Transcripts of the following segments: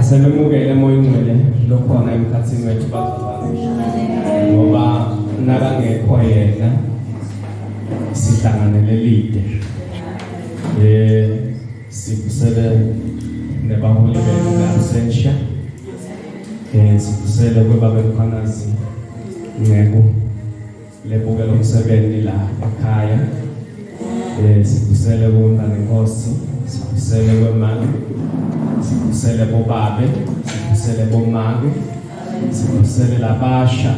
Asememukele moya ongcwele lokhona emkhathini wethu bazalwane. Ngoba nakangekho yena sihlanganele lide. Sikusele nebaholi bethu absentia. Sikusele kwebaba mkhanazi ngeko lebukela umsebenzi la ekhaya. Sikusele kuMntana Nkosi, sikusele kwemali, sikusele bobabe, sikusele bomake, sikusele labasha,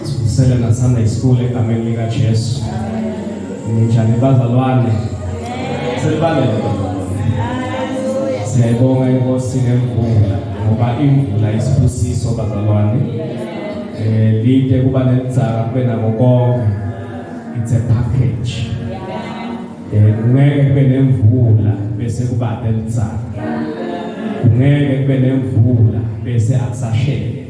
sikusele na Sunday school egameni lika Jesu. Ninjani bazalwane? Selibale siyayibonga Inkosi ngemvula ngoba imvula isibusiso bazalwane. Lide kuba nenzaka kube nako konke. It's a package. Ngeke kube nemvula bese kuba nenzaka. Ngeke kube nemvula bese akusashele.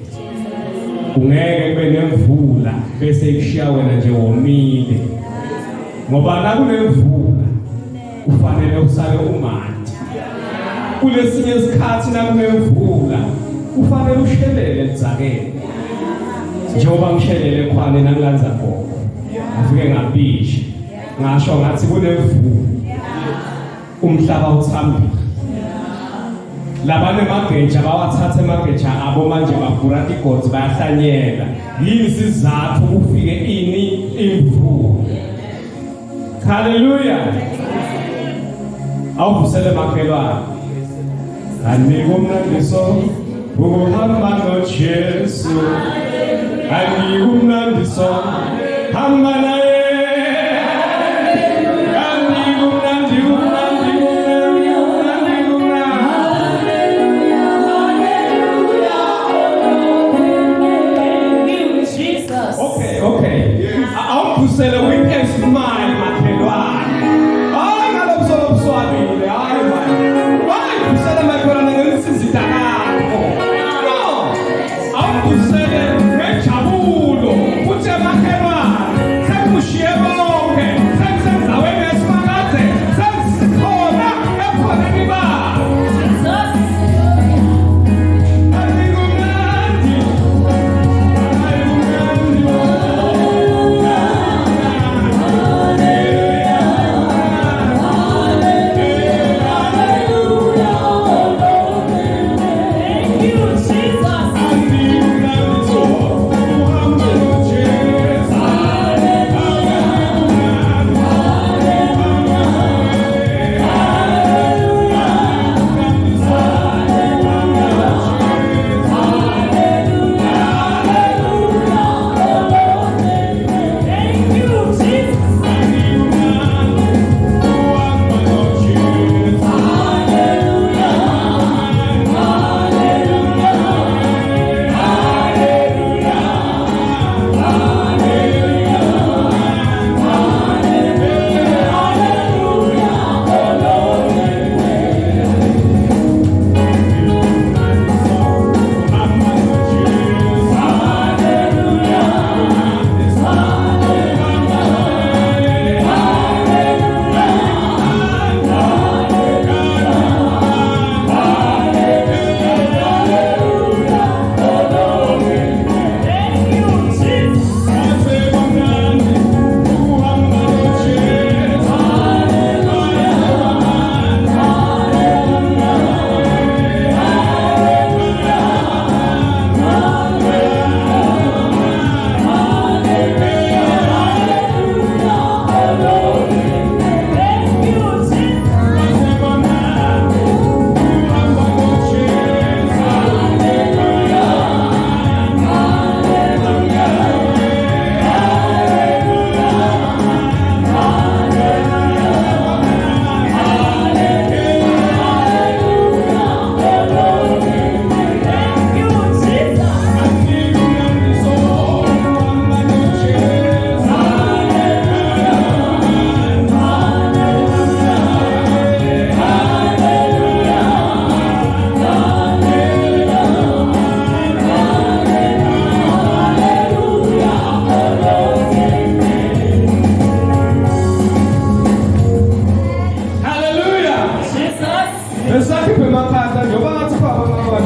Ngeke kube nemvula bese ikushiya wena nje womile. Ngoba la kunemvula kufanele usale umanti. Kulesinye isikhathi la kunemvula kufanele ushelele enzakeni. Njengoba ngishelele khona nakulanza gogo. Afike ngabisha. Ngasho ngathi kunemvula. Umhlaba uthambile. Labane mageja bawathathe mageja abo manje bavura igodzi bayahlanyela. Yini sizathu ufike ini imvula. Hallelujah. Awuvusele makhelwane. Angikumnandiso ukuhamba noJesu. Angikumnandiso hamba naye. Awuvusele with a smile makhelwane. Hayi ngalomsolo obuswabile. Hayi manje. Hayi uvusele makhelwane ngelisizitha lakho. No. Awuvusele ngejabulo. Uthi makhelwane sekushiye bonke. Sekusenzaweni esimakade. Sesikhona ekhoneni bakho.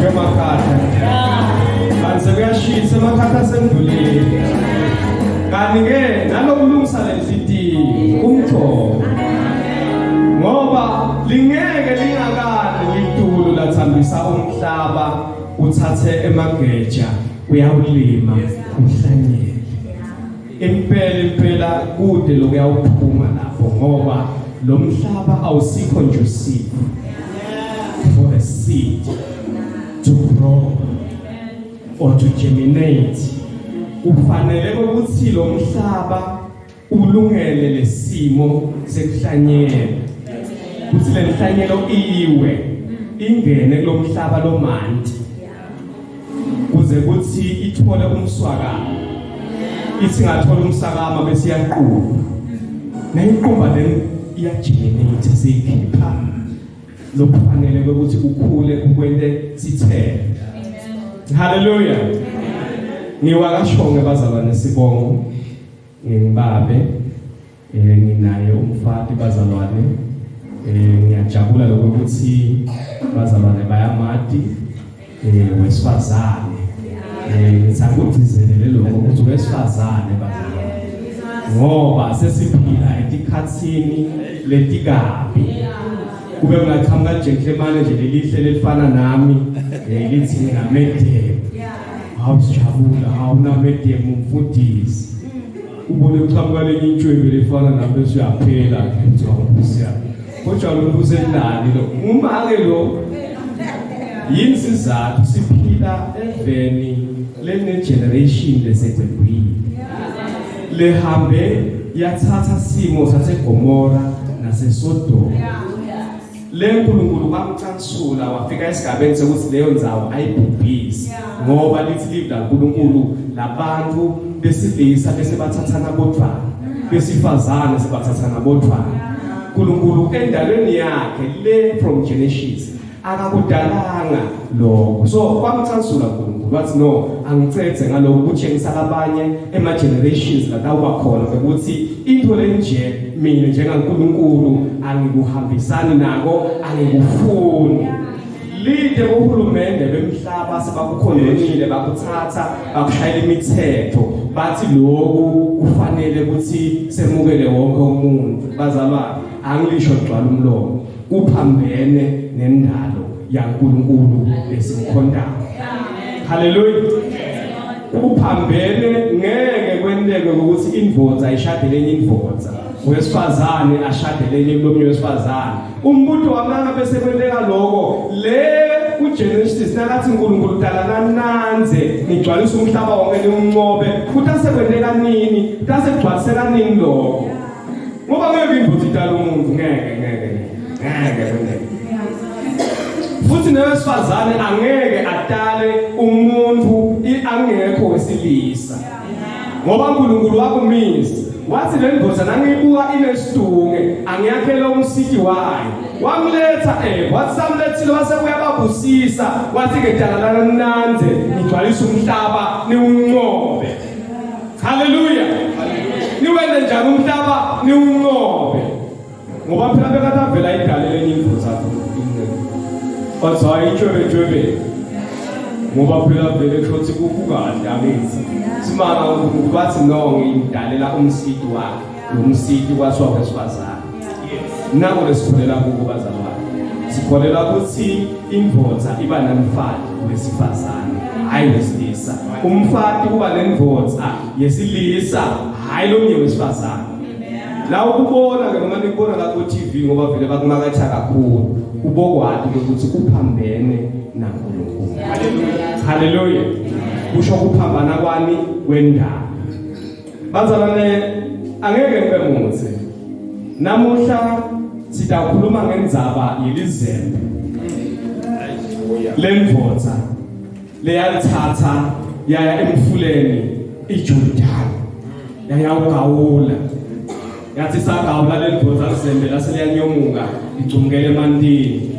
emakhata kanti kuyashisa emakhata sendulile kanti-ke nalokulungisa lezitiyo umthombo ngoba lingeke lingakali litulo lathambisa umhlaba uthathe emageja uyawulima uhlanyele impela kude lokuyawuphuma lapho ngoba lo mhlaba awusikho conducive for a seed to grow or to germinate. Kufanele ukuthi lo mhlaba ulungele lesimo sekuhlanyela kuthi le nhlanyelo iwe ingene kulo mhlaba lomanti kuze kuthi ithole umswakama ithi ngathola umswakama bese iyaqhuba nayiqhuba then iyagerminate seyikhipha lokufanele ukuthi ukhule ukwente sithele. Hallelujah. Ngiwakashonge bazalwane sibongo ngibabe nginaye umfati bazalwane ngiyajabula lokuthi bazalwane bayamati wesifazane ngizakugcizelele lokho ukuthi wesifazane bazalwane ngoba sesiphila etikhatsini letikabi kube ngaqhamuka gentleman nje lelihle lelifana nami lithi nginamedem awusijabula awunamedem umfundisi ubone uqhamuka lenye intshwebe lefana nami bese uyaphela kuthiwa ngumsiya kodwa lo mbuzo endlali lo uma-ke lo yini sizathu siphila eveni lene-generation lesegcegwini lehambe yathatha simo saseGomora naseSodoma lenkulunkulu kamcansula wafika esigabeni sokuthi leyo ndzawo ayibhubhise ngoba lithi live lankulunkulu labantu besilisa bese bathathana bodwana besifazane sebathathana bodwana uNkulunkulu endalweni yakhe le from Genesis akakudalanga lokho so kwamcansula uNkulunkulu wathi no angicethe ngalokho ukutshengisa abanye ema generations la tawuba khona ukuthi into lenje mina njengaNkulunkulu angikuhambisani nako angikufuni lide uhulumende bemhlaba sebakukhononile bakuthatha bakushayela imithetho bathi lokhu kufanele ukuthi semukele wonke umuntu bazalwane angilisho gcwala umlomo kuphambene nendalo yaNkulunkulu lesimkhondayo. Hallelujah. Kuphambene ngeke kwenteke ukuthi indvodza ayishade lenye indvodza wesifazane ashade lenye umlomo wesifazane umuntu wamanga bese kwenteka lokho le uGenesis nakathi uNkulunkulu dala nanze ngigcwalisa umhlaba wonke umncobe kutase kwenteka nini kutase kugcwaliseka nini lokho ngoba ngeke indvodza idala umuntu ngeke kwenteka futhi nowesifazane angeke adale umuntu angekho wesilisa ngoba uNkulunkulu wakumisa wathi le ndvodza nangiyibuka inesidunge angiyakhela umsiki wayo wamletha wathi samlethile wase uyababusisa wathi ke dala nanze ngigcwalisa umhlaba niwunqobe. Hallelujah. Niwende njani umhlaba niwunqobe ngoba phela bekathavela idalele enye indvodza kodwa itshwebe ngoba phela vele kushothi kukahle abenzi simanga uNkulunkulu bathi no ngidalela umsidi wakhe lo msidi kwasiwa kwesifazane nako lesikholela kubo bazalwane sikholela ukuthi indvodza iba nomfati wesifazane hayi wesilisa umfati uba nendvodza yesilisa hayi lo mnye wesifazane la ukubona ke noma nikubona la ku TV ngoba vele bakumakatha kakhulu ubokwadi ukuthi kuphambene naNkulunkulu. Hallelujah. Kusho kuphambana kwani kwendaba bazalwane angeke ngibe muthi namuhla sidakhuluma ngendzaba yelizembe lendvodza leyalithatha yaya emfuleni iJordan yayawugawula yathi sagawula lendvodza lizembe laselyanyomuka icumkele emantini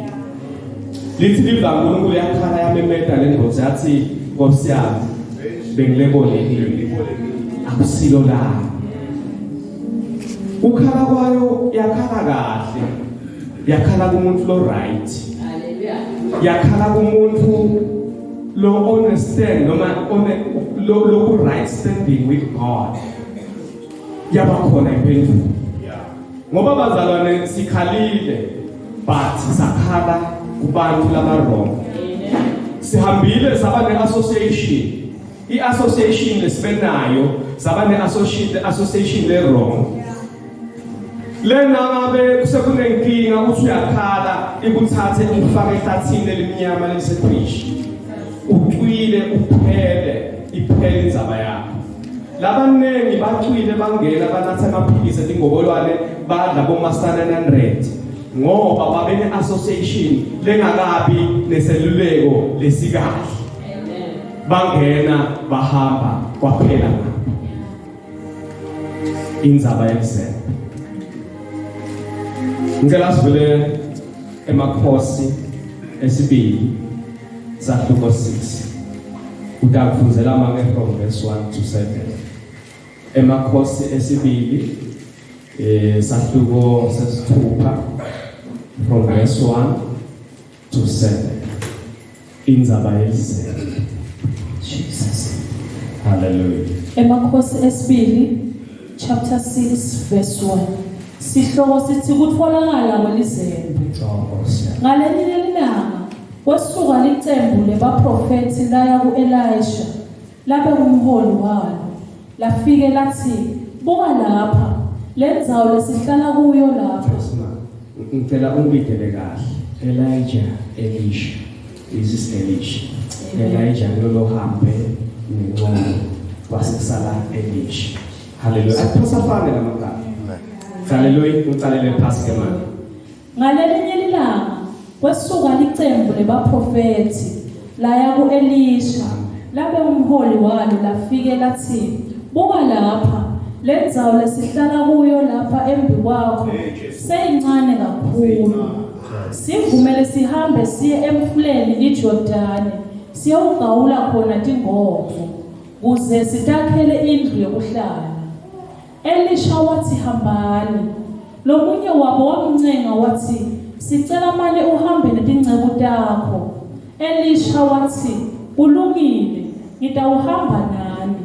lithi livla uNkulunkulu yakhala yamemeda lendvodza yathi Nkosi yami bengilebonile akusilo la ukhala kwayo yakhala kahle yakhala kumuntu lo right yakhala kumuntu lo understand noma lo right standing with God yabakhona impendulo ngoba bazalwane sikhalile but sakhala kubantu laba wrong sihambile saba ne-association i-association lesibenayo saba ne-association le wrong lena ngabe kusekunenkinga uthi uyakhala ikuthathe ikufake ehlathini elimnyama lesefishi ucwile uphele iphele inzaba yakho labanengi bacwile bangena banatha amaphilisi etingobelwane badla bomastana 900 ngoba babene association lengakabi neseluleko lesikahle bangena bahamba kwaphela inzaba yakhe ngicela sivele emakhosi esibili sahluko 6 utakufunzela mange from verse 1 to 7 emakhosi esibili sahluko sesithupha from verse 1 to 7 inzaba yakhe Jesus. Hallelujah. Emakhosi esibili chapter 6 verse 1. Sihloko sithi kutfolakala Kwelizembe. Ngalenye ilanga kwasuka licembu lebaprofeti laya ku-Elisha labe umholi walo lafike lathi buka lapha lendzawo lesihlala kuyo lapha. Ngicela ungidele kahle Elijah Elisha is Elisha Elijah lo hambe nenqondo wasesala Elisha. Hallelujah. Akusafane lamagama. Hallelujah. Uqalele phasi ke manje. Ngalenye ilanga kwasuka licembu lebaprofeti laya ku-Elisha labe umholi walo lafike lathi buka lapha lendzawo lesihlala kuyo lapha embi kwakho seyincane kakhulu sivumele sihambe siye emfuleni iJordani siyogawula khona tingomvu kuze sitakhele indlu yokuhlala. Elisha wathi hambani. Lomunye wabo wamncenga wathi sicela manje uhambe netingcebo takho. Elisha wathi kulungile ngitawuhamba nani.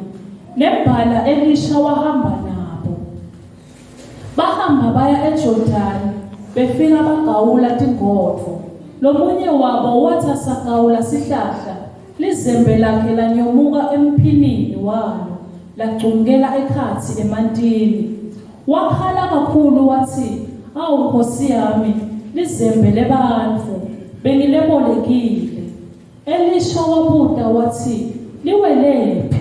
Nembala Elisha wahamba nabo. Bahamba baya eJordani befika bagawula tingomvu. Lomunye wabo wathi asagawula sihlahla lizembe lakhe lanyomuka emphinini walo lacungela ekhathi emantini. Wakhala kakhulu wathi awu Nkosi yami lizembe lebantfu bengilebolekile. Elisha wabuta wathi liwelephi.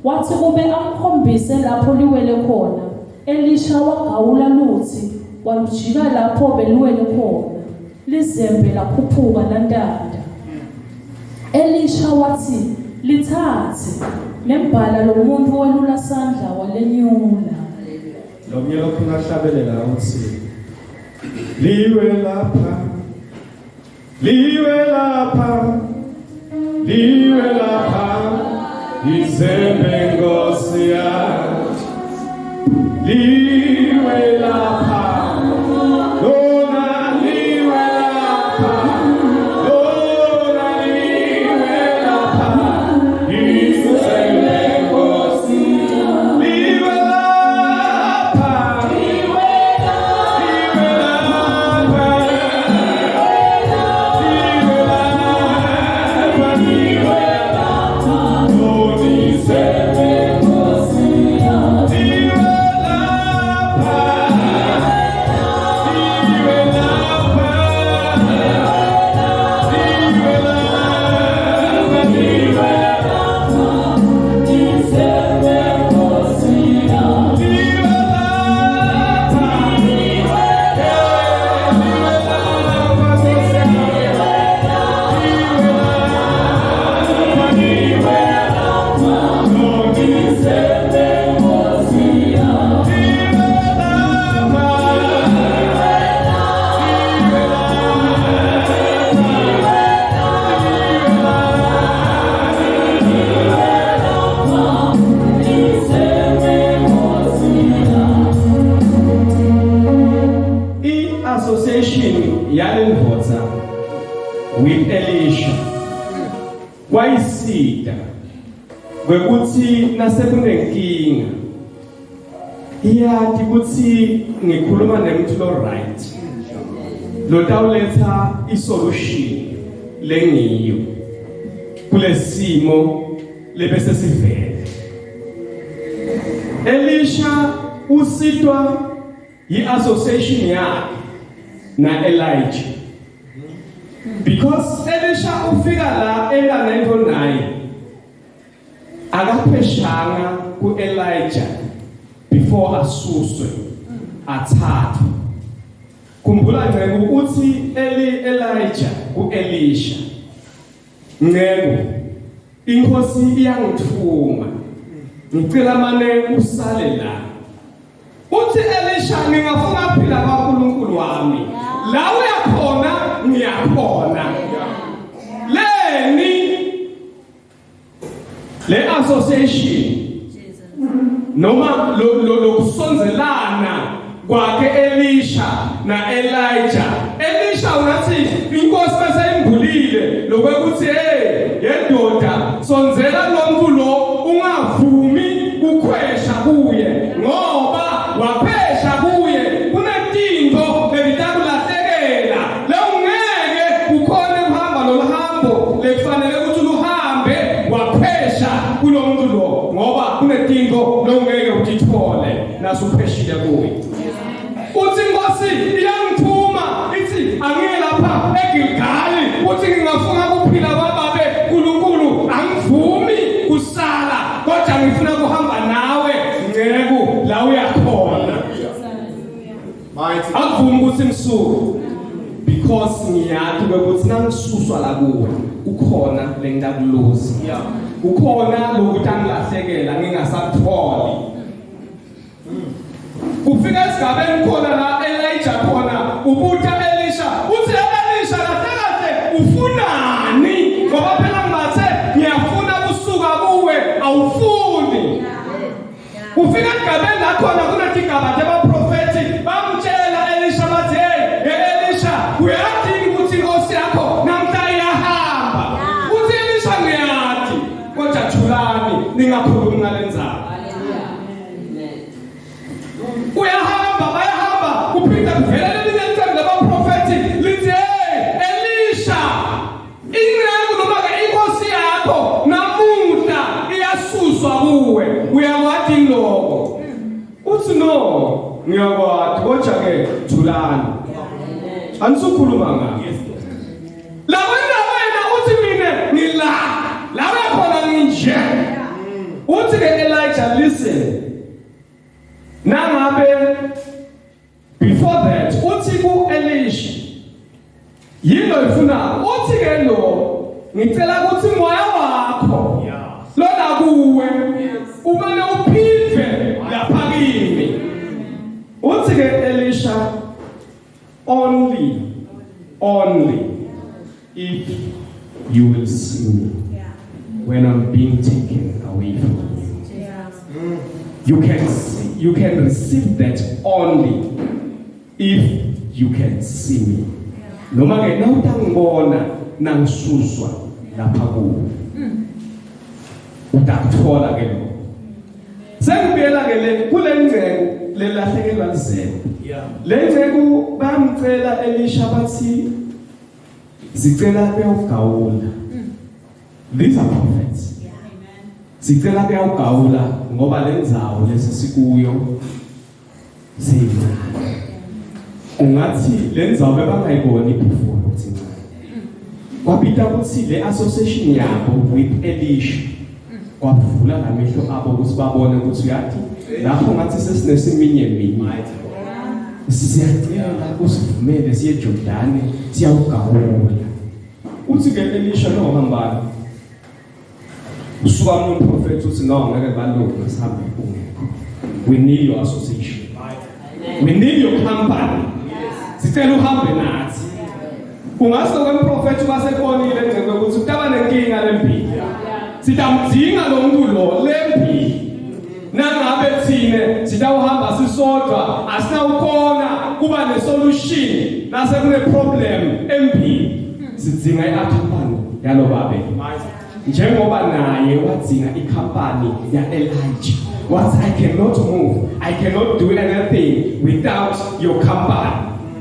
Wathi kube amkhombise lapho liwele khona. Elisha wagawula luthi walujika lapho beliwele khona. Lizembe lakhuphuka lantanda. Elisha wathi lithathe nembala lomuntu welula sandla walenyula. Lomnye lokhu ngahlabelela uthi liwe lapha liwe lapha liwe lapha Lizembe Nkosi yami liwe lapha lona liwe lapha lona liwe lapha Lizembe Nkosi liwe lapha liwe association yalendvodza with Elisha wayisida kwekuthi nasekunenkinga iyathi ukuthi ngikhuluma nemuntu lo right lo tawuletha isolution lengiyo kulesimo lebese sivele. Elisha usitwa yi-association yakhe na Elijah because Elisha ufika la eka-909 akapheshanga ku-Elijah before asuswe athathwe. Khumbula ngeke ukuthi Elijah ku-Elisha ngeke inkosi iyangithuma ngicela mane usale la. Uthi Elisha ngingafuna phila kaNkulunkulu wami la uyakhona ngiyakhona. Le association noma lo kusonzelana kwakhe Elisha na Elijah. Elisha ungathi inkosi bese imbulile lokwekuthi yendoda sonzela lo muntu lo ungavumi kukhwesha kuye ngoba waphesha kuye kunetinto lebitakulahlekela le ungeke ukhone kuhamba lo hambo lekufanele ukuthi uhambe waphesha kulo muntu lo ngoba kunetinto le ungeke utithole nasupheshile kuye. Uthi inkosi iyangithuma ithi angiye lapha eGilgali uthi ngingafuna kuphila kwababe uNkulunkulu angivumi kusala kodwa ngifuna kuhamba nawe ngeke la uyakhona. Akuvumi ukuthi ngisuke because ngiyathi ukuthi nangisuswa la kuwe ukhona lengitakulozi ukhona lokuthi angilahlekela ngingasakutholi. Kufika esigabeni khona la Elijah khona ubuta Elisha uthi Elisha kahle ufunani ngoba phela ngibathe ngiyafuna kusuka kuwe awufuni. Kufika esigabeni la khona kunetigaba abaprofeti bamtshela Elisha bathi Elisha uyadinga ukuthi inkosi yakho namhla iyahamba. Uthi Elisha ngiyathi kodwa thulani ningakhulumi ngalendzaba. Uyahamba bayahamba kuphinda kuvelele linencane labaprofeti lithi Elisha inceku noma ke inkosi yakho namuhla iyasuswa kuwe uyakwathi lokho. Uthi no ngiyakwathi kodwa ke thulani anisukhuluma ngakho la wena uthi mina ngila la khona nginje. Uthi ke Elijah listen nangabe before that uthi ku Elisha yilo ifuna uthi ke lo ngicela ukuthi moya wakho lona kuwe umane uphiphe lapha kimi. Uthi ke Elisha only if you will see me when I'm being taken away from you. You can receive that only if you can see me. Noma ke nawutangibona nangisuswa lapha kuwe utakuthola ke lo. Sengibuyela ke le kulengcebo lelahlekelwa lizembe. Lengcebo bamcela Elisha bathi sicela kuyawugawula. These are prophets. Sicela kuyawugawula ngoba lendzawo lesisikuyo sincane. Ungathi lendzawo bebangayiboni before ukuthi incane. Kwabita ukuthi le association yabo with Elisha kwavula lamehlo abo ukuthi babone ukuthi uyathi lapho ngathi sesinesiminyemi. Siyacela usivumele siye eJordani siyawugawula. Uthi ke Elisha no hambani. Usuka umuntu prophet uthi no ngeke balokho ngisahambe ungekho. We need your association. We need your company. Sicela uhambe nathi. Ungase kwemprofeti wasekonile ngeke ukuthi utaba nenkinga lempilo. Sitamdinga lo muntu lo lempilo. Nangabe thine sitawuhamba sisodwa asinawukhona kuba nesolution nase kune problem empilo. Sidinga iaccompany yalo babe. njengoba naye wadzinga ikhampani ya-Elijah wathi I cannot move, I cannot do anything without your company.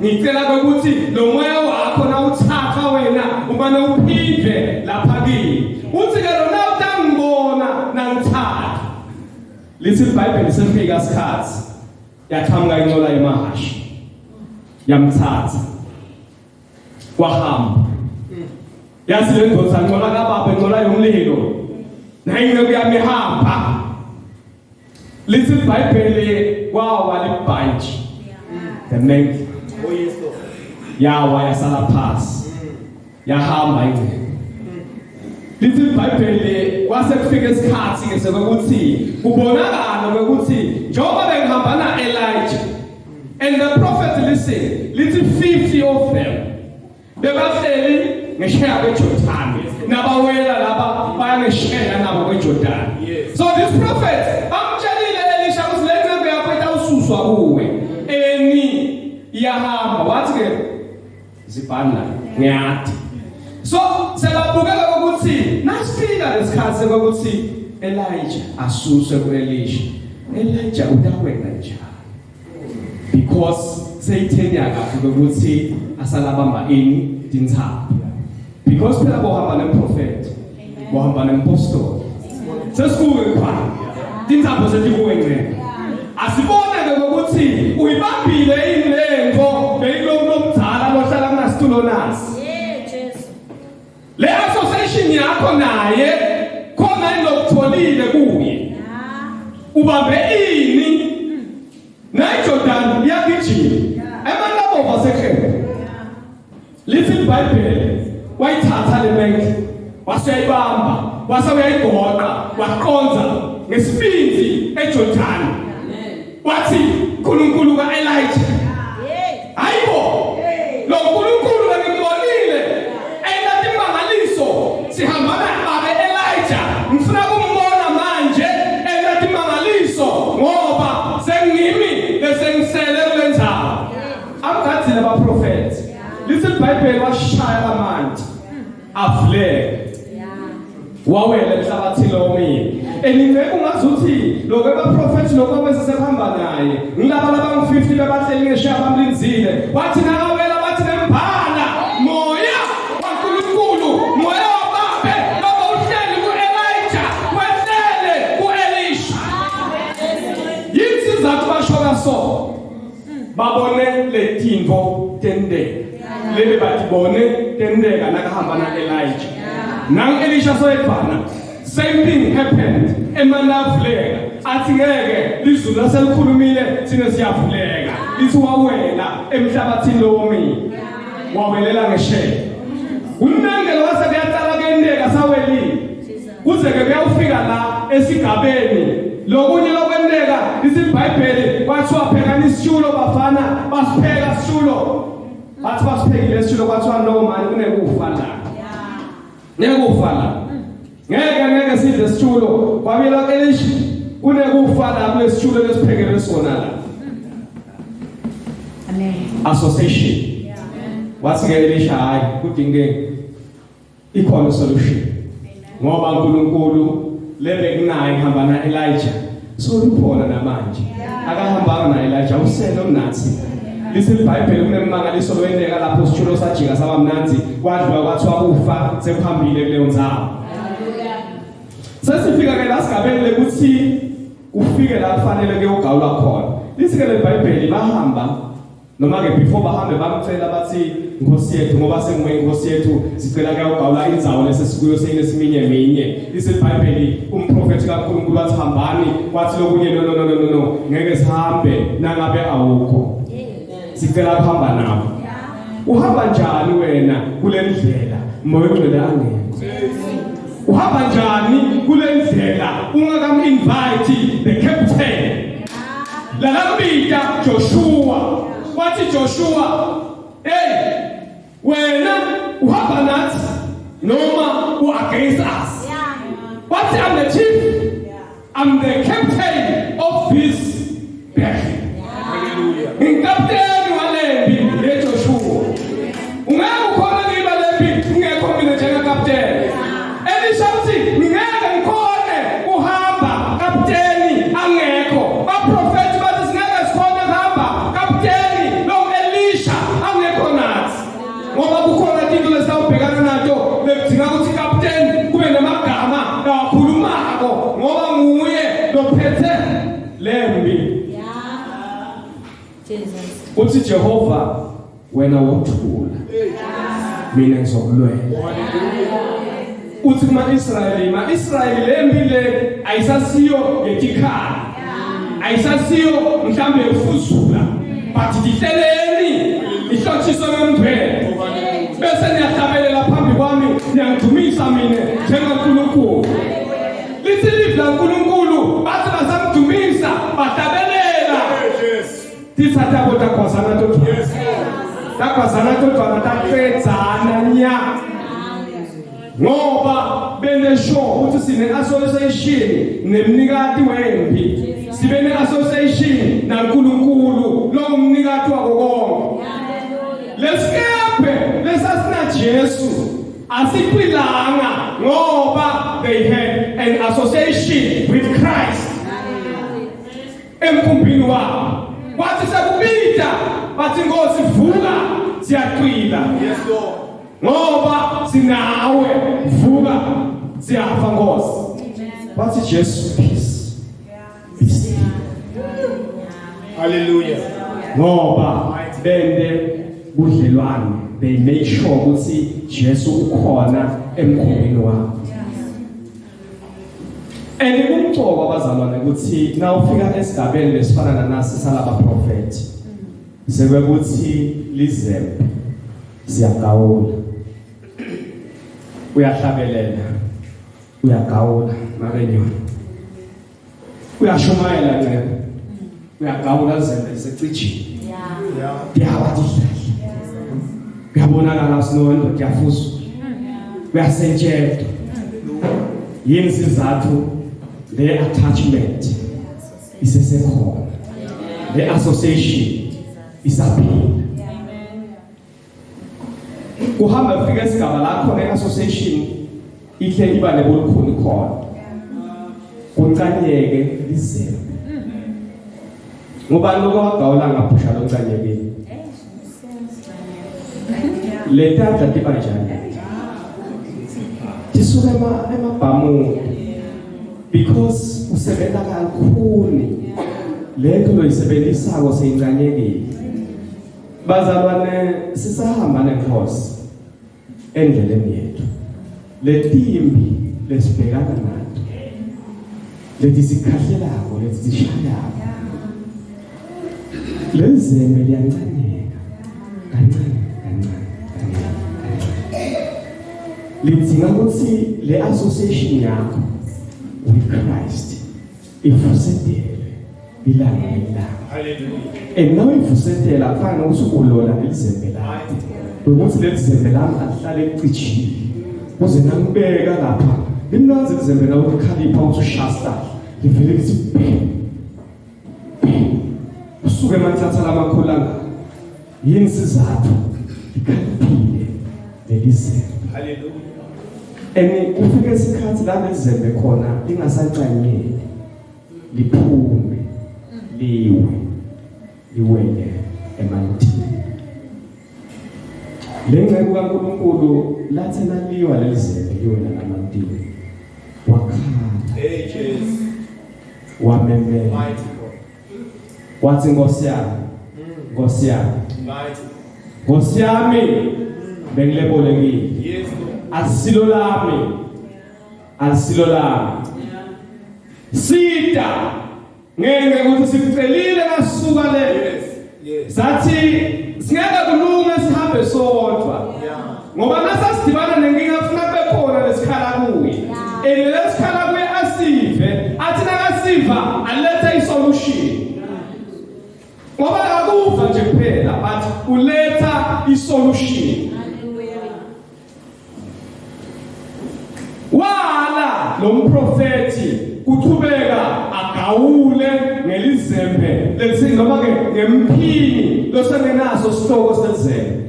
Ngicela ukuthi lo moya wakho na uthatha wena umane uphinde lapha kimi. Uthi ke lo na utangibona nangithatha. Lithi iBhayibheli lisefika isikhathi yaqhamuka inqola yemahashi yamthatha wahamba. Yazi le ndoda nqola kababa inqola yomlilo nayinqe kuyamihamba. Lithi iBhayibheli kwawa libhanji the next yawa yasala phasi yahamba ingcebo. Lithi iBhayibheli kwase kufika isikhathi ke sokuthi kubonakala ukuthi njengoba bengihamba na-Elijah and the prophet listen, lithi 50 of them bebahleli ngesheya kweJordani nabawela laba baya ngesheya nabo kweJordani. So this prophet bamtshelile Elisha ukuthi le nceku yakho itawususwa kuwe eni iyahamba wathi ke zibhana ngiyathi. So sebabukela ukuthi nasifika lesikhathi sokuthi Elijah asuswe kuElisha. Elijah utakwenda njani? Because Satan yakafika ukuthi asalabamba ini tinthapha. Because phela bohamba nemprofeti, bohamba nempostoli. Sesikuwe khona. Tinthapha setikuwene. Asibone ke ukuthi uyibambile inlengo beyilomdala lohlala kunasitulo nasi. Le association yakho naye khona inokutholile kuye. Ubambe ini naJordan yakijini. Emanabo vasekhe. Lithi iBhayibheli wayithatha le mek waseyibamba wasawuyayigoqa waqonza ngesibindi eJordan. Wathi uNkulunkulu kaElijah hayibo lo uNkulunkulu bengimbonile enza imangaliso sihamba naye Elijah ngifuna ukumbona manje enza imangaliso ngoba sengimi besengisele kulenzayo amgathile abaprofeti. Lithi iBhayibheli washaya amanzi afle wawela emhlabathini omile. Eningeke ungazuthi lokho abaprofeti lokho abesesehamba naye ngilaba labangu-50 bebahleli ngesheya bamlinzile wathi nakawela bathi nembala moya kaNkulunkulu moya wababe loba uhleli ku-Elijah wehlele ku-Elisha. Yini sizathu basho so babone le tintfo tendeka lebe batibone tendeka nakahamba na-Elijah nang-Elisha soyedvana. Same thing happened. Emanavuleka athi ngeke lizulu aselikhulumile sine siyavuleka. Lithi wawela emhlabathini omile wawelela ngesheya. Unangelo wase kuyaqala kuyendeka sawelile kuze ke kuyawufika la esigabeni lokunye lokwendeka. Lithi iBhayibheli kwathiwa phekani isitulo bafana basipheka isitulo bathi basiphekile isitulo kwathiwa no man kunekufa la nekufa la ngeke sidle isitulo kwabela Elisha kunekufa la kulesitulo lesiphekele sona la. Amen. Association. Wathi ke Elisha hayi kudinge ikhona solution. Ngoba uNkulunkulu lebe kunaye ngihamba na-Elijah so luphona namanje akahambanga na-Elijah uselo mnathi. Lithi iBhayibheli kunemangaliso loyendeka lapho isitulo sajika saba mnanzi kwadliwa kwathiwa kufa sekuhambile kuleyo ndzawo. Sesifika ke la sigabeni lekuthi ufike la kufanele ke ugawula khona. Lithi ke le iBhayibheli bahamba noma ke before bahambe bamcela bathi Nkosi yethu ngoba sengwe Nkosi yethu sicela ke ugawula indzawo lesesikuyo seyinesiminye minye. Lithi iBhayibheli umprofeti kaNkulunkulu wathi hambani wathi lokunye no ngeke sihambe nangabe awukho. Sicela kuhamba nabo. Uhamba njani wena kule ndlela moya ongcwele angekho? Uhamba njani kule ndlela ungakam-invite the captain? Lalambita Joshua wathi Joshua hey wena uhamba nathi noma u-against us? Wathi I'm the chief, I'm the captain of this battle. Ngikapteni walembi le Joshua. Ungeke ukhona ngiba lembi ungekho mina njengakapteni. Elisha uthi ngeke ngikhone uhamba kapteni angekho. Baprofeti bathi singeke sikhone uhamba kapteni lo Elisha angekho nathi. Ngoba kukhona into lesawubhekana nato bekudinga ukuthi kapteni kube namagama awakhulumako ngoba nguye lophethe lembi. Uthi Jehova wena wothula mina ngizokulwela. Uthi ma-Israyeli lembi le ayisasiyo ngetikhaya, ayisasiyo mhlambe ufuzula, but dihleleni ihlotshiswe ngempela. Bese niyahlabelela phambi kwami niyangidumisa mina njengoNkulunkulu. Lithi livla uNkulunkulu bathi basamdumisa bahlabelela. Tithatha kodwa kwazana tot. Takwazana totwana taqedzana nya. Ngoba benesho ukuthi sine association nemnikati wempi. Sibe ne association naNkulunkulu lo umnikati wako konke. Lesikepe lesasina Jesu asiphilanga ngoba they had an association with Christ. Emkhumbini wabo wathi sakubita bathi Nkosi vuka siyaqila. Yes Lord. Ngoba sinawe vuka siyafa Nkosi. Wathi Jesu peace. Be still. Hallelujah. Ngoba bende budlelwane they make sure ukuthi Jesu ukhona emkhumbini wabo. Kumxoko abazalwane ukuthi na ufika esigabeni lesifana nasi salaba prophet sekuthi Kwelizembe siyagawula, uyahlabelela, uyagawula mabenyoni, uyashumayela nje, uyagawula Zembe secijini. Kuyawathi kuyabonakala sinondo kuyafuza, kuyasetshela. Yini sizathu the attachment isesekhona, the association isaphila. Kuhamba ufika esigaba lakho ne-association ihle iba nebulukhuni khona, kuncanyeke Kwelizembe. Ngubani lokawagawula ngaphusha loncanyekile? Le tata tiba njani? Tisuka emabhamu because usebenza kakhulu lento loyisebenzisako seyincanyekile. Bazalwane sisahamba nenkosi endleleni yethu. Letimbi lesibhekana nazo, leti sikhahlelako, leti sishayako, Kwelizembe liyancanyeka kancane. Lidinga ukuthi le association yakho with Christ ifusetele ilanga nelanga. Hallelujah. And now ifusetela afana usukulola Kwelizembe lakho. Ukuthi Kwelizembe lami alihlale licishile. Uze nangibeka lapha. Imnazi Kwelizembe lawo ukhalipha usushasta. Livele lithi usuke mathatha lamakholanga. Yini sizathu? Ikhaliphile Kwelizembe. Hallelujah. Kufike isikhathi la Kwelizembe khona lingasaqanyeki, liphume liwele emantini. Lengcebo kaNkulunkulu lathena liwa Kwelizembe liwela emantini. Wakhala. Hey Jesus. Wamemela. Wathi Nkosi yami, Nkosi yami, Nkosi yami bengilebolekile. Yes. Alisilo lami. Sida ngeke ukuthi sikucelile ngasuka le. Sathi singeke kulunga sihambe sodwa. Ngoba nasasidibana nenkinga ufuna bekhona lesikhala kuye. Lesikhala kuye asive, athi nakasiva alethe isolution. Ngoba akufa nje kuphela but uletha isolution. Wala lo mprofeti kuthubeka agawule ngeLizembe lethi noma ke ngemphini losengenaso sitoko seZembe.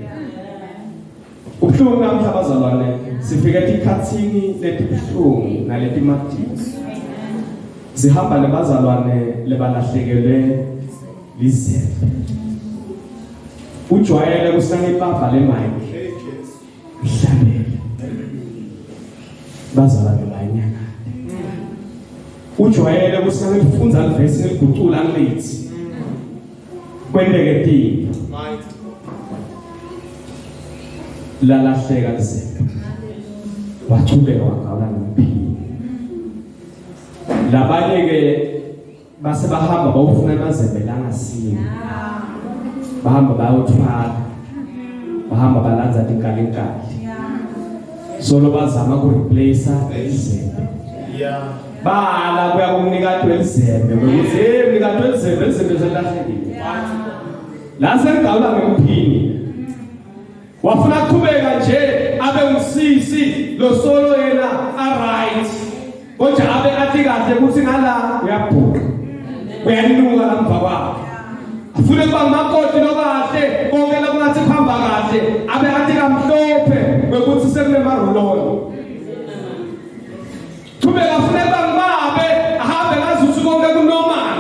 Ubhlungu namhla bazalwane sifika etikhatsini letibuhlungu naletimadini. Sihamba nebazalwane lebalahlekelwe lizembe. Ujwayele kusanga ibamba le-mic. Mhlabele. Bazalwane banyaka. Ujwayele kusanga ifunza livesi neligucula angilethi. Kwendeke ti. Lalahleka lizembe. Wathubeka wagawula nomphini. Labanye ke base bahamba bawufuna amazembe langasini. Bahamba bayothwala. Bahamba balanza inkalinkali. Solo bazama kureplace izembe. Bala kuya kumnikati welizembe ukuthi umnikati welizembe zelahlekile. La sengawula ngomphini. Wafuna kuqhubeka nje abe umsisi lo solo yena right. Kodwa abe athi kahle ukuthi ngala uyabhuka. Uyanuka lamva kwakhe. Afune kuba makoti lokahle konke lokungathi khamba kahle abe athi kamhlophe ukuthi sekule marololo. Thubeka afune bangabe ahambe ngazuthi konke kunormal.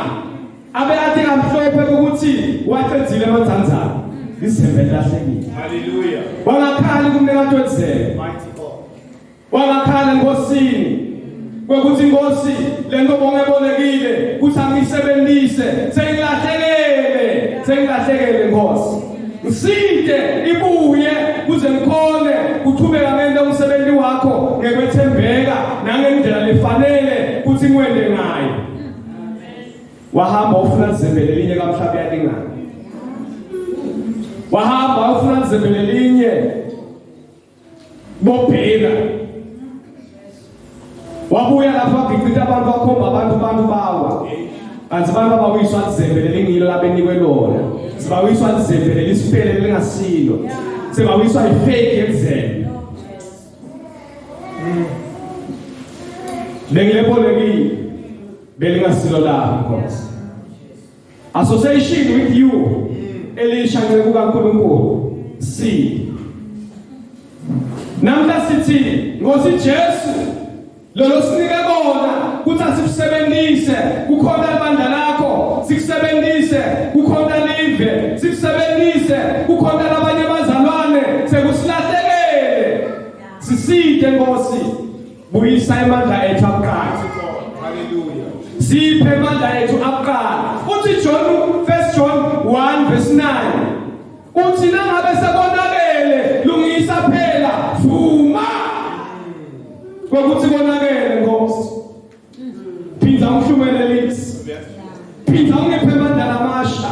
Abe athi kamhlophe ukuthi wathenzile emanzanzana. Izembe lahlekile. Hallelujah. Wangakhali kumnikati welizembe. Mighty God. Wangakhali enkosini. Kwekuthi inkosi lento bongebonekile kuthi angisebenzise sengilahlekele inkosi. Ngiside ibuye kuze ngikhone kuthubeka ngento umsebenzi wakho ngekwethembeka nangendlela lefanele kuthi ngiwende ngayo. Wahamba ufuna izembe lelinye kamhlaba yalingana. Wahamba ufuna izembe lelinye bobheka. Wabuya lapha ngicitha abantu bakhomba abantu bawa. Kanti abantu abawiswa izembe lelingilo labenikwe lona. Sibawiswa izembe lelisipele lingasilo. Sibawiswa ifake yezembe. Bengilebolekile belingasilo lapho Nkosi. Association with you. Elisha nceku kaNkulunkulu. Si. Namhla sithi Nkosi Jesu lolo sinike bona kuthi asisebenzise kukhona ibandla lakho sikusebenzise kukhona live sikusebenzise kukhona labanye bazalwane sekusilahlekele siside Nkosi buyisa amandla ethu akuqala. Hallelujah. Siphe amandla ethu akuqala. Uthi First John 1:9 uthi nangabe sebonakele lungisa phela vuma. Kwekuthi konakele Nkosi. Phinda umhlumelelisi. Phinda ungiphe amandla lamasha.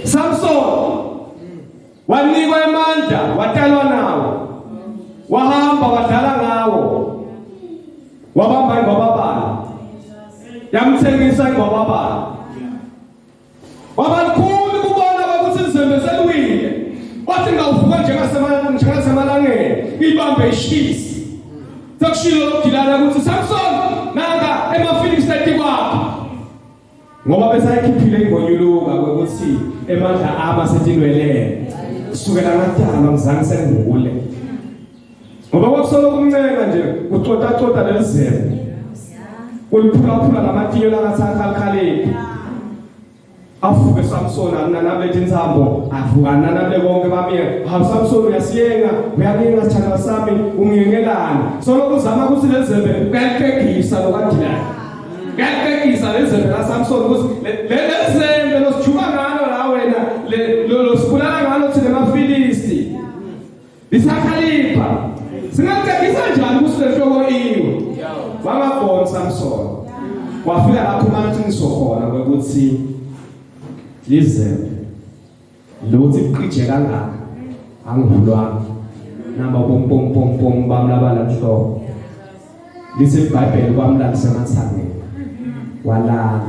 Samson wanikwa amandla watalwa nawo. Wahamba wadlala ngawo. Wabamba ingwababala. Yamthengisa ingwababala. Wabakhulu kubona ukuthi izembe seliwile. Wathi ngawuvuka njengasemalangeni ibambe ishisi. Sekushilo lokudilana ukuthi Samson nanga ema-filling state kwakho. Ngoba besayikhiphile ingonyuluka ukuthi emandla ama setinwelele. Sukela ngadala ngizange sengivule. Ngoba kwakusolo kumncema nje ucota lelizembe. Kuliphula lamatiyo langasakhalikhali. Avuke Samson ananabethi insambo avuka ananabe konke bamiye Samson uyasiyenga uyalinga sithanda sami ungiyengelana solo kuzama ukuthi lezembe kuyaqekisa lokadilana kuyaqekisa lezembe la Samson ukuthi lezembe losijuka ngalo la wena losibulala ngalo thina amafilisti lisakhalipha singaqekisa njani ukuthi lehloko iwe wangabona Samson wafika lapho manje ngisokhona ukuthi lizembe lokuthi iqije kangaka angivulwanga namba pom bamlabala mhloko lise iBhayibheli kwamlala semathangeni walala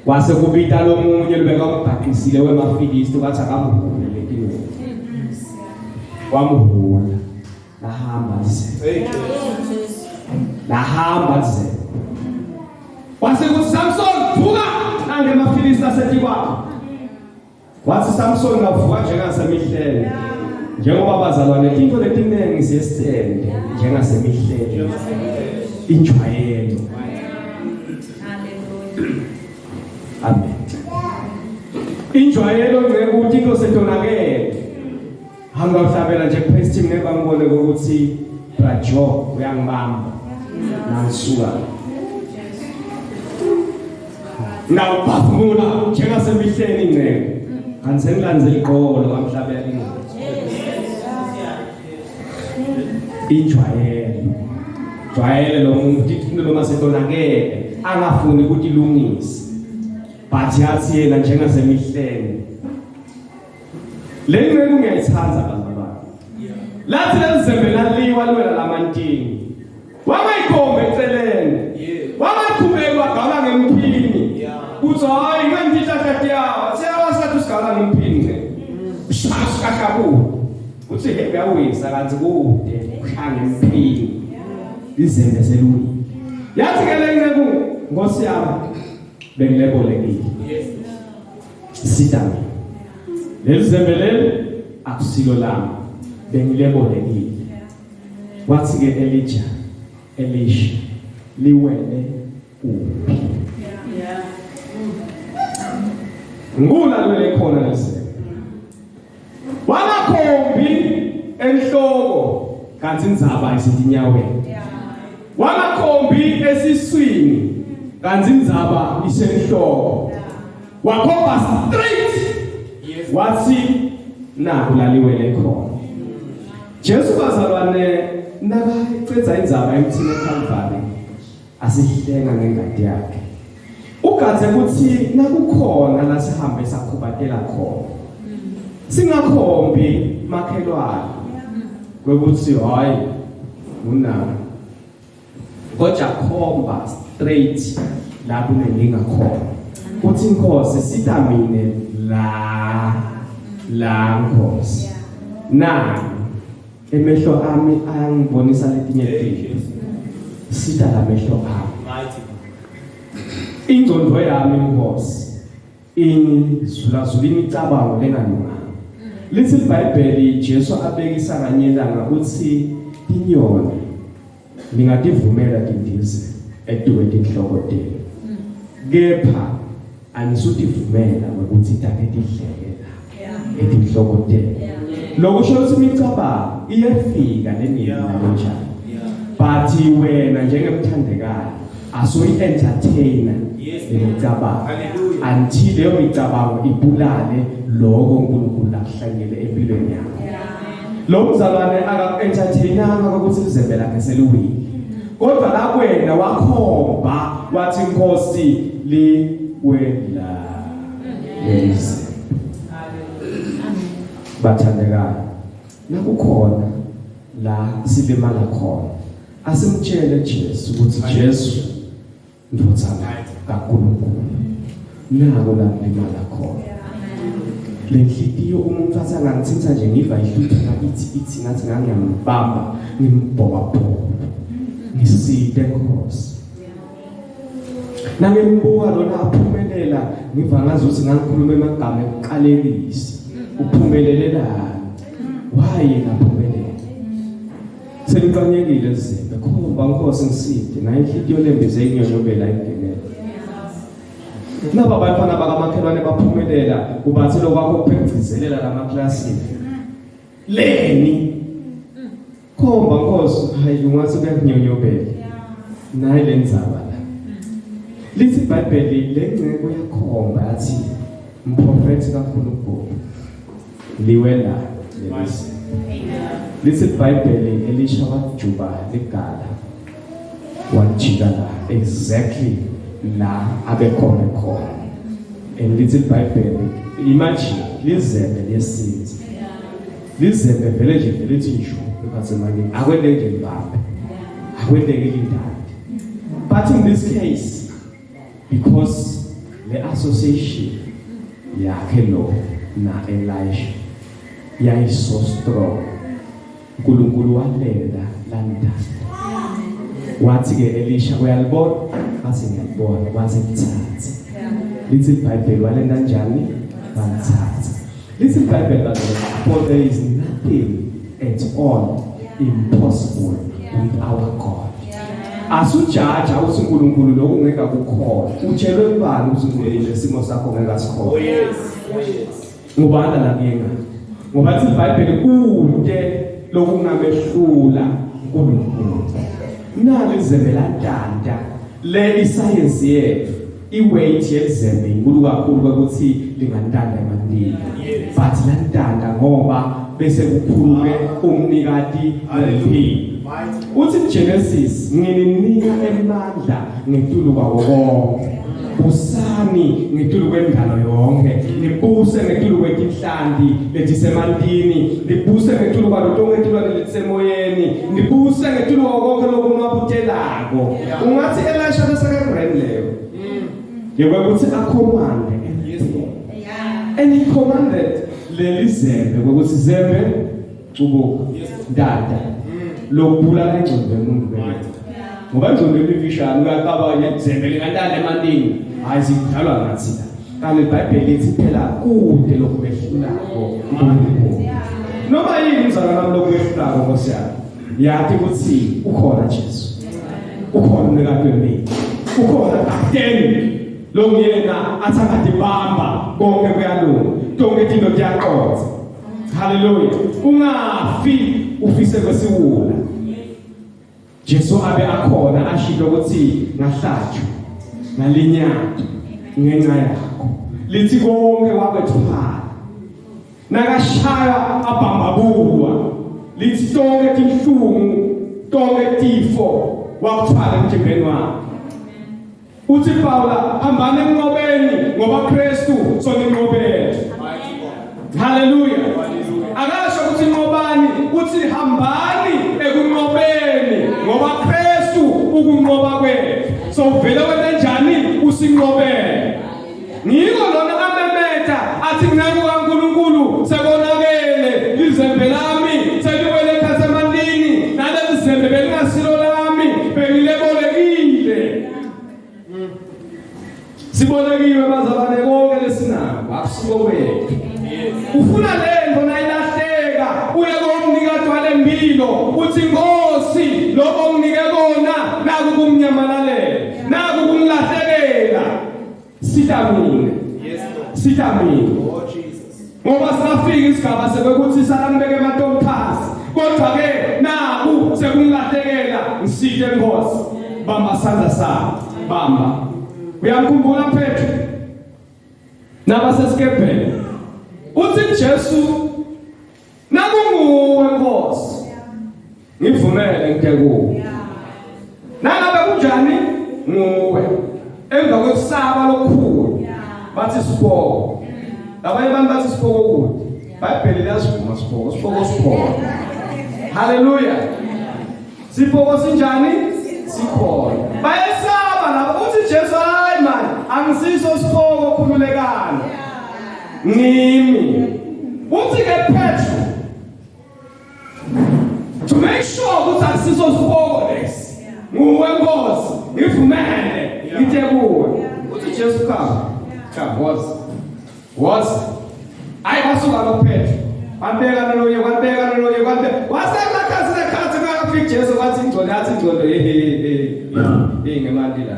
wase kubita lomunye libeka ubhaqisile wemafilisti kwathi akamhule letini wamhula lahamba ze wase kuthi Samson vuka nangemafilisti asethi kwakho wathi Samson ngavuka njengasemihlenge njengoba bazalwane into letiningi siyesende njengasemihleni injwayelo. Amen. Injwayelo ngekuthi into setonakele. Hamba uhlabela nje kuphesi team nebangibone ukuthi Brajo uyangibamba. Nansuka. Now baphumula njengasemihleni ingcebo. Kanti sengilandzela iqolo kamhlabela ingcebo. Injwayelo. Jwayele lo muntu ithi noma setonakele angafuni ukuthi ilungise. But yathi yena njengasemihleni. Le ngeke ngiyayithanza bazalwane. Lathi lezembe laliwa lwela lamantini. Wangayikhombe eceleni. Wangaqhubeka gala ngemphini. Uthi hayi ngandihlahla yawo. Siyawasathi usigala ngemphini. Ushashakabu. Uthi he uyawisa kanti kude uhlanga emphini. Izembe seluni. Yathi ke le ngeke Nkosi yami bengilebolekile. Sitami. Lezembe leli akusilo lami. Bengilebolekile. Wathi ke Elisha liwele uphi? Ngula lwele khona lezembe. Wangakhombi enhloko kanti indzaba ayisithi inyaweni. Wangakhombi esiswini kanti indzaba isenhloko. Wakhomba straight. Wathi naku laliwele khona. Jesu bazalwane nakaqedza indzaba emthini eKalvari asihlenga ngengadi yakhe. Ugadze ukuthi nakukhona la sihambe sakhubatela khona. Singakhombi makhelwane. Kwekuthi hayi unana. Kodwa khomba straight la kunenkinga khona. Uthi Nkosi sitamine la Nkosi. Na emehlo ami ayangibonisa letinye izinto. Sita la mehlo ami. Ingcondo yami Nkosi. Izulazula imicabango lengalunganga. Lithi iBhayibheli Jesu abekisa kanyelanga ukuthi inyoni ningativumela tindize eduweti inhlokotela. Kepha anisutivumela ukuthi take tidlekela etinhlokotela. Lokusho ukuthi imicabango iyafika lenina kanjani. But wena njengemthandekayo asoyi-entertainer imicabango until leyo micabango ibulale lokho uNkulunkulu akuhlangele empilweni yakho. Lo mzalwane aka-entertainanga ukuthi izembe lakhe seliwile. Kodwa la kwena wakhomba wathi Nkosi liwela. Yes. Bathandekayo. Nakukhona la silimala khona. Asimtshele Jesu ukuthi Jesu ndothanda kaNkulunkulu. Nako la limala khona. Lenhliziyo umuntu asangangithinta nje ngiva ihlutha ithi ngathi ngiyambamba ngimbhoba. Ngiside Nkosi. Nangembuka lona aphumelela ngiva ngazi ukuthi ngikhuluma emagama ekuqalekisa. Uphumelelelana. Why ngaphumelela? Selibanyekile izimbe khomba Nkosi ngiside na inhliziyo lembeze inyonyobela ingenele. Naba bafana bakamakhelwane baphumelela ubathi lokwakho kuphegcizelela lamaklasi. Leni khomba Nkosi hayi ungathi kuyakunyonyobela. Nayi lenzaba la. Lithi iBhayibheli lengcebo yakhomba yathi umprofeti kaNkulunkulu liwela lelisi. Lithi iBhayibheli Elisha wajuba legala wajika la exactly la abekhona khona. And lithi iBhayibheli imagine lizembe lesinzi. Lizembe vele nje lithi nje because manje akwendeke mbambe. Akwendeke indaba. But in this case because the association yakhe lo na Elisha yayi so strong. uNkulunkulu walela landala. Wathi ke Elisha uyalibona? Wathi ngiyalibona. Wathi ngithathe. Lithi iBhayibheli walenda njani? Wamthatha. Lithi iBhayibheli for there is nothing nothing at all impossible with our God. Asujaja usinkulunkulu lo ungeka kukhona. Utshelwe ubani usinkulunkulu lesimo sakho ngeka sikhona. Oh yes. Oh yes. Ngubani la kenga? Ngoba ithi iBhayibheli kude lokungamehlula uNkulunkulu. Nalo izembe ladanda le iscience yethu iweight yezembe inkulu kakhulu ukuthi lingantanda emandini. But lantanda ngoba bese kukhulume umnikati wempilo. Uthi Genesis ngininika emandla ngetulu kwawo konke. Usani ngetulu kwendalo yonke, nibuse ngetulu kwetinhlanti letisemantini, nibuse ngetulu kwalonke ngetulu letisemoyeni, nibuse ngetulu konke lokunwabuthelako. Ungathi Elisha besake grand leyo. Yekuthi akhomande and he commanded lelizembe ukuthi zembe ubuka dada lokubulala ingcondwe yomuntu benza. Ngoba ingcondwe ebifishana uyaqabanya zembe lingantanda emandini. Hayi sidalwa ngathi la. Kanti iBhayibheli ithi phela kude lokumehlulako uNkulunkulu. Noma yini umzalwane wami lokumehlulako Nkosi yami. Yathi ukuthi ukhona Jesu. Ukhona umnikati wempilo. Ukhona kapteni lo nguyena athangade bamba konke kuyalunga. Konke into kuyaqotha. Hallelujah. Ungafi ufise kwesiwula. Jesu abe akhona ashilo ukuthi ngahlatshwa ngalinyathwa ngenxa yakho. Lithi konke wakwethuphala. Nakashaya abambabulwa. Lithi tonke tinhlungu, tonke tifo wakuthwala emzimbeni wakhe. Uthi Pawula hambani enqobeni ngoba Kristu soninqobele. Hallelujah. Akasho ukuthi nqobani, uthi hambani ekunqobeni ngoba Kristu ukunqoba kwethu. So vele wena njani usinqobele. Ngiko lona amemeta athi ngeke kaNkulunkulu sekonakele izembe lami seliwele khasemandini nale izembe belingasilo lami bengilebolekile. Sibolekiwe bazalwane konke lesinabo akusiko wethu. Ufuna lento nayilahleka uye komnikati walempilo uthi Nkosi lokho unginike kona naku kumnyamalalela naku kumlahlekela sitamine. Sitamine. Oh Jesus. Ngoba safika isigaba sebekuthi salambeke emantompasi kodwa ke naku sekungilahlekela ngisite Nkosi bamba sandla sakho bamba. Uyamkhumbula Petro nabasesikepeni uthi Jesu nakunguwe Nkosi ngivumele ngikuwe. Nangabe kunjani nguwe emva kwekusaba lokukhulu bathi sipoko. Labanye abantu bathi sipoko kude. iBhayibheli liyasivuma sipoko, sipoko sipoko. Hallelujah. Sipoko sinjani? Sikhona. Bayesaba laba uthi Jesu hayi man angisiso sipoko khululekana. Ngimi. Uthi ke Petro to make sure ukuthi akusiso sipoko lesi. Nguwe Nkosi ngivumele ngithe kuwe. Uthi Jesu come was ayibasuka lo Petro wabeka lo ye wasela khathi ngafika Jesu wathi ingcondo ngemali la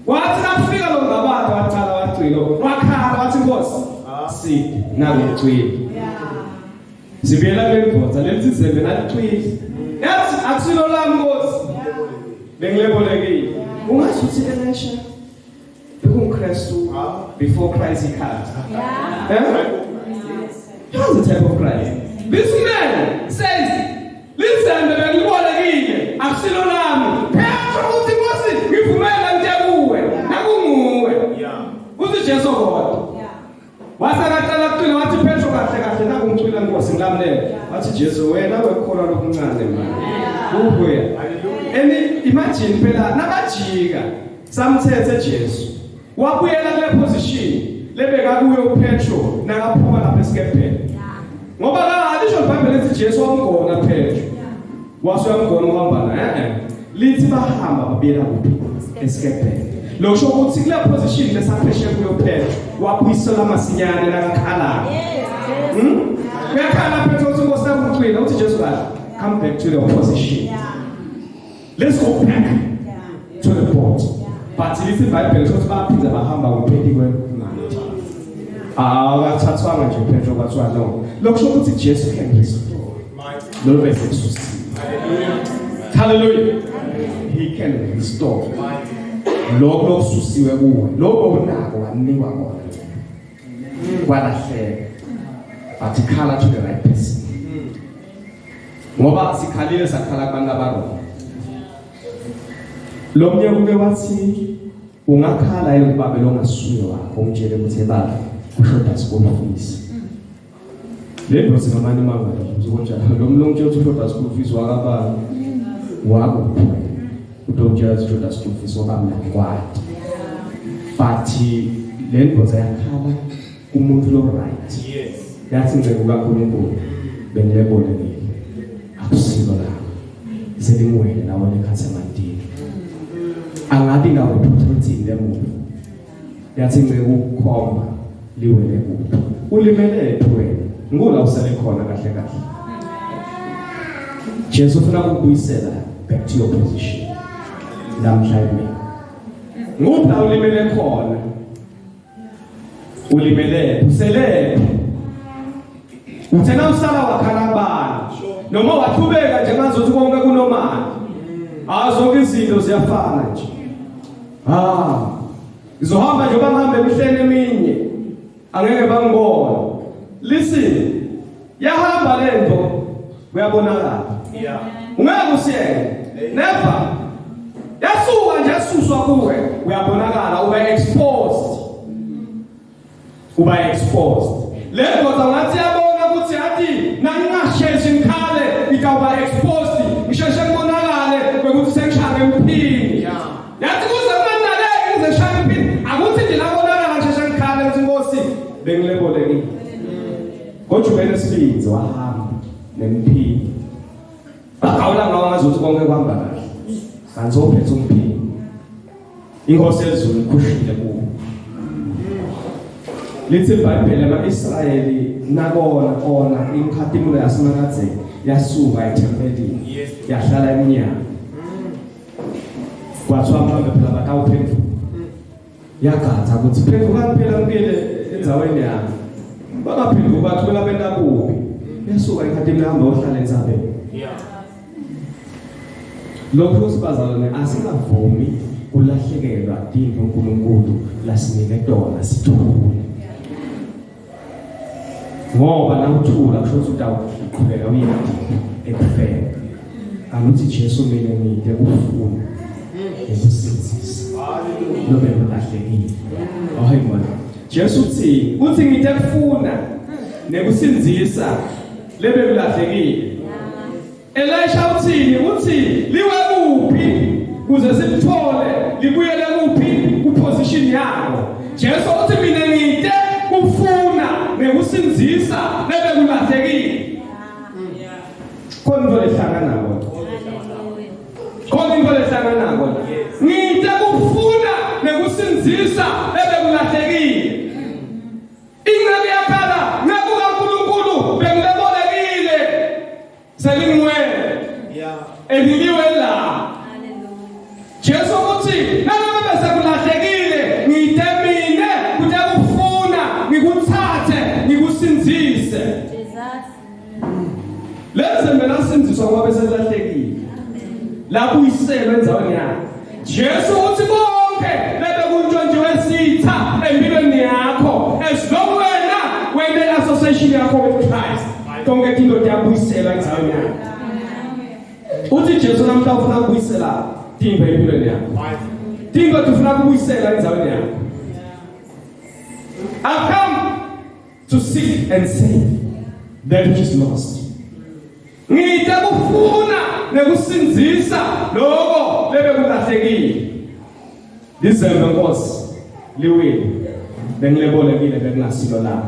wathi nafika lo ngabantu wacala wacilo wakhala wathi Nkosi si nakucwile sibuyela lemvoza lethi zembe nalicwile yathi akusilo lami Nkosi bengilebolekile. Ungasho ukuthi Elisha bekunguKristu before Christ he came. How's the type of Christ? This man says, listen, bengibolekile akusilo lami. Petro uthi Nkosi ngivumela ngitekuwe nakunguwe. Uthi Jesu kodwa. Wasakaqala kucwila wathi Petro kahle nakungicwila Nkosi ngilamlela. Wathi Jesu wena wekholwa lokuncane manje. Ubuya. And imagine phela nabajika samthethe Jesu wabuyela kule position lebeka kuyo uPetro nakaphuma lapha esikepeni ngoba alisho iBhayibheli lithi Jesu wamgona Petro wasuyamgona uhamba lithi bahamba babuyela kuphi esikepeni lokho ukuthi kule position lesapheshe kuyo Petro wabuyisela masinyane nakakhala Uyakhala phethe ukuthi Nkosi yami ucwila uthi Jesu kahle. Come back to the opposition. Let's go back to the point. But listen Bible ukuthi baphinda bahamba ngophethi kwemali. Awathathwanga nje phezulu kwathiwa no. Lokusho ukuthi Jesu can restore. Lo bese kususiwe. Hallelujah. He can restore. Lokho lokususiwe kuwe. Lokho unako wanikwa kona. Kwalahleka. But ikhala to the right person. Ngoba sikhalile sakhala kubantu abarongo. Lo mnye kuke wathi ungakhala yini kubabe longasuye wakho umtshele ukuthi baba ushoda school fees. Le ndosi ngamani mangalo uzokonjani lo mlonke uthi ushoda school fees wakabani wako utotshela ushoda school fees wabamla kwati. But le ndosi yakhala umuntu lo right. Yes. Yathi ngeke kaNkulunkulu benilebone nini akusilo la selimwele nawe lekhatha mandini angathi ngawe uthothothini lemuntu yathi ngeke ukukhomba liwele kuphi ulimele wena ngula usale khona kahle kahle Jesu ufuna ukubuyisela back to your position namhlanje ngupha ulimele khona ulimele usele uthena usala wakhalabana noma wathubeka nje ngazothi konke kunomali zonke izinto ziyafana nje izohamba nje bangahambe emihleni eminye angeke bangibona listen yahamba lento uyabonakala ungeke usiyeke never yasuka nje yasuswa kuwe uyabonakala uba exposed lento ngathi yabona ukuthi yathi nangingasheshe ngikhale ikaba exposed ngisheshe ngibonakale ukuthi sengishaka emphini yathi kuze kumanaleke ngize ngishaka emphini akuthi nje labonakala ngisheshe ngikhale ukuthi Nkosi bengilebolekile kodwa ubene sibinzi wahamba nemphini akawula ngawo ngazothi konke kuhamba kahle kanzophethe umphini inkosi yezulu ikhushile kuwo lithi iBhayibheli ama-Israyeli nakona imkhatimulo yasemakadze yasuka ethempelini yahlala eminyaka kwathiwa mhlawumbe phela bakawuphendula yagatha ukuthi phendukani phela ngibuyele endzaweni yami bangaphenduki bathi phela bendabubi yasuka imkhatimulo yahamba yohlala entsabeni lokho sibazalwane asingavumi kulahlekelwa into uNkulunkulu lasinike tona sithule ngoba nawuthula kusho ukuthi awuqhubeka uyindi ekufela anuthi Jesu mina ngide ufuna ukusizisa nobe ngalahlekile hayi manje Jesu uthi ngide kufuna nekusinzisa lebe kulahlekile Elisha uthi liwe kuphi kuze sikuthole libuyele kuphi kuposition yakho Jesu uthi mina ngide kufuna nekusinzisa lebe kulahlekile khona into lehlangana nako khona into lehlangana nako ngide kufuna nekusinzisa lebe kulahlekile ingabe yakhala nakuka uNkulunkulu bengilebolekile selingwele eliwe la Jesu uthi noma bese kulahlekile ngitemine kutekufuna ngikuthathe ngikusinzise lezembe lasinziswa ngoba bese lahlekile lapho uyiselwe endzaweni yakhe Jesu uthi bonke bebe kuntshontshwe sitha empilweni yakho as long wena association yakho with Christ konke into yabuyiselwa endzaweni yakhe uthi Jesu namhla ufuna ukubuyisela timba empilweni yakho timba ufuna ukubuyisela endzaweni yakho I've come to seek and save that which is lost ngide kufuna nekusinzisa lokho lebe kulahlekile Dizembe Nkosi liwile bengilebolekile bengingasilo la